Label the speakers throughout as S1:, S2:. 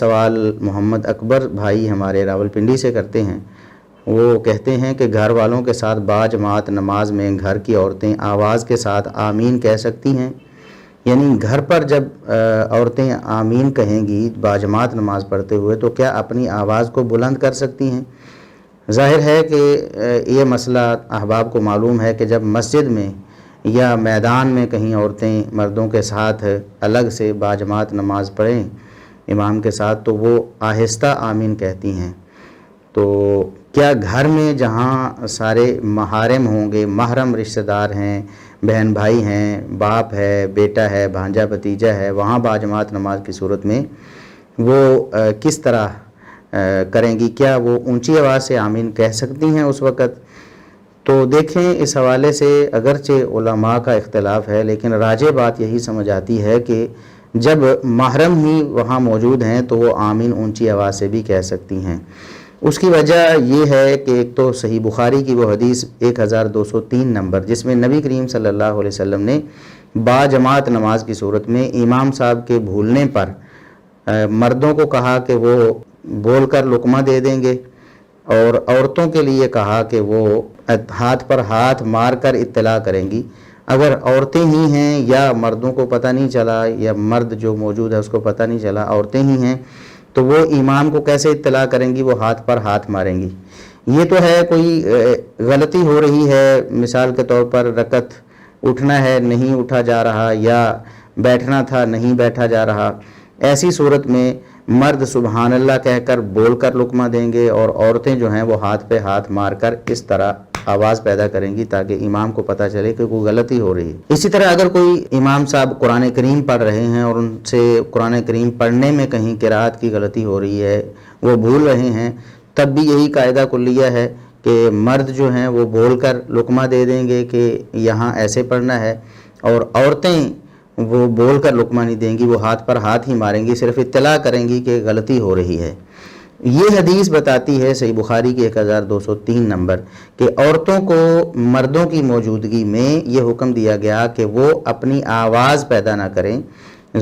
S1: سوال محمد اکبر بھائی ہمارے راولپنڈی سے کرتے ہیں۔ وہ کہتے ہیں کہ گھر والوں کے ساتھ باجماعت نماز میں گھر کی عورتیں آواز کے ساتھ آمین کہہ سکتی ہیں؟ یعنی گھر پر جب عورتیں آمین کہیں گی باجماعت نماز پڑھتے ہوئے تو کیا اپنی آواز کو بلند کر سکتی ہیں؟ ظاہر ہے کہ یہ مسئلہ احباب کو معلوم ہے کہ جب مسجد میں یا میدان میں کہیں عورتیں مردوں کے ساتھ الگ سے باجماعت نماز پڑھیں امام کے ساتھ تو وہ آہستہ آمین کہتی ہیں۔ تو کیا گھر میں جہاں سارے محارم ہوں گے، محرم رشتہ دار ہیں، بہن بھائی ہیں، باپ ہے، بیٹا ہے، بھانجا بھتیجا ہے، وہاں باجماعت نماز کی صورت میں وہ کس طرح کریں گی؟ کیا وہ اونچی آواز سے آمین کہہ سکتی ہیں اس وقت؟ تو دیکھیں، اس حوالے سے اگرچہ علماء کا اختلاف ہے لیکن راجح بات یہی سمجھ آتی ہے کہ جب محرم ہی وہاں موجود ہیں تو وہ آمین اونچی آواز سے بھی کہہ سکتی ہیں۔ اس کی وجہ یہ ہے کہ ایک تو صحیح بخاری کی وہ حدیث 1203 نمبر جس میں نبی کریم صلی اللہ علیہ وسلم نے باجماعت نماز کی صورت میں امام صاحب کے بھولنے پر مردوں کو کہا کہ وہ بول کر لقمہ دے دیں گے اور عورتوں کے لیے کہا کہ وہ ہاتھ پر ہاتھ مار کر اطلاع کریں گی۔ اگر عورتیں ہی ہیں یا مردوں کو پتہ نہیں چلا یا مرد جو موجود ہے اس کو پتہ نہیں چلا، عورتیں ہی ہیں تو وہ امام کو کیسے اطلاع کریں گی؟ وہ ہاتھ پر ہاتھ ماریں گی۔ یہ تو ہے کوئی غلطی ہو رہی ہے، مثال کے طور پر رکعت اٹھنا ہے نہیں اٹھا جا رہا یا بیٹھنا تھا نہیں بیٹھا جا رہا، ایسی صورت میں مرد سبحان اللہ کہہ کر بول کر لقمہ دیں گے اور عورتیں جو ہیں وہ ہاتھ پہ ہاتھ مار کر اس طرح آواز پیدا کریں گی تاکہ امام کو پتہ چلے کہ کوئی غلطی ہو رہی ہے۔ اسی طرح اگر کوئی امام صاحب قرآن کریم پڑھ رہے ہیں اور ان سے قرآن کریم پڑھنے میں کہیں قرات کی غلطی ہو رہی ہے، وہ بھول رہے ہیں، تب بھی یہی قاعدہ کلیہ ہے کہ مرد جو ہیں وہ بول کر لقمہ دے دیں گے کہ یہاں ایسے پڑھنا ہے، اور عورتیں وہ بول کر لقمہ نہیں دیں گی، وہ ہاتھ پر ہاتھ ہی ماریں گی، صرف اطلاع کریں گی کہ غلطی ہو رہی ہے۔ یہ حدیث بتاتی ہے صحیح بخاری کی 1203 نمبر کہ عورتوں کو مردوں کی موجودگی میں یہ حکم دیا گیا کہ وہ اپنی آواز پیدا نہ کریں،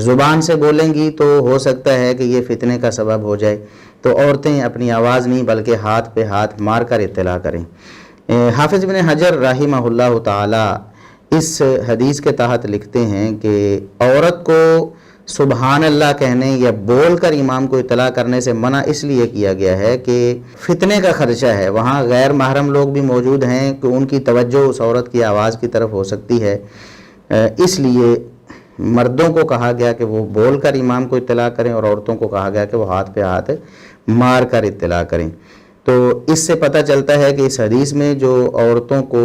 S1: زبان سے بولیں گی تو ہو سکتا ہے کہ یہ فتنے کا سبب ہو جائے، تو عورتیں اپنی آواز نہیں بلکہ ہاتھ پہ ہاتھ مار کر اطلاع کریں۔ حافظ ابن حجر رحمہ اللہ تعالی اس حدیث کے تحت لکھتے ہیں کہ عورت کو سبحان اللہ کہنے یا بول کر امام کو اطلاع کرنے سے منع اس لیے کیا گیا ہے کہ فتنے کا خدشہ ہے، وہاں غیر محرم لوگ بھی موجود ہیں کہ ان کی توجہ اس عورت کی آواز کی طرف ہو سکتی ہے، اس لیے مردوں کو کہا گیا کہ وہ بول کر امام کو اطلاع کریں اور عورتوں کو کہا گیا کہ وہ ہاتھ پہ ہاتھ مار کر اطلاع کریں۔ تو اس سے پتہ چلتا ہے کہ اس حدیث میں جو عورتوں کو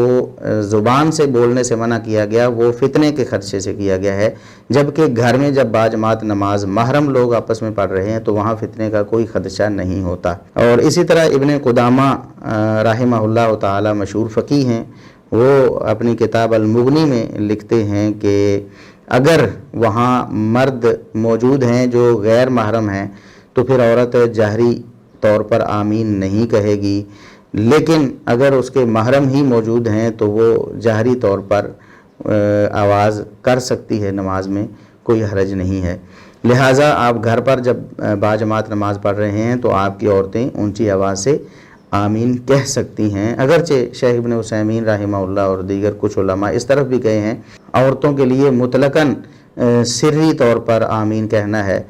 S1: زبان سے بولنے سے منع کیا گیا وہ فتنے کے خدشے سے کیا گیا ہے، جبکہ گھر میں جب باجماعت نماز محرم لوگ آپس میں پڑھ رہے ہیں تو وہاں فتنے کا کوئی خدشہ نہیں ہوتا۔ اور اسی طرح ابن قدامہ رحمہ اللہ تعالی مشہور فقیہ ہیں، وہ اپنی کتاب المغنی میں لکھتے ہیں کہ اگر وہاں مرد موجود ہیں جو غیر محرم ہیں تو پھر عورت جہری طور پر آمین نہیں کہے گی، لیکن اگر اس کے محرم ہی موجود ہیں تو وہ جہری طور پر آواز کر سکتی ہے، نماز میں کوئی حرج نہیں ہے۔ لہٰذا آپ گھر پر جب باجماعت نماز پڑھ رہے ہیں تو آپ کی عورتیں اونچی آواز سے آمین کہہ سکتی ہیں، اگرچہ شیخ ابن عثیمین رحمہ اللہ اور دیگر کچھ علماء اس طرف بھی گئے ہیں عورتوں کے لیے مطلقاً سری طور پر آمین کہنا ہے،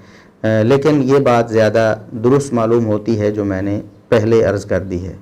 S1: لیکن یہ بات زیادہ درست معلوم ہوتی ہے جو میں نے پہلے عرض کر دی ہے۔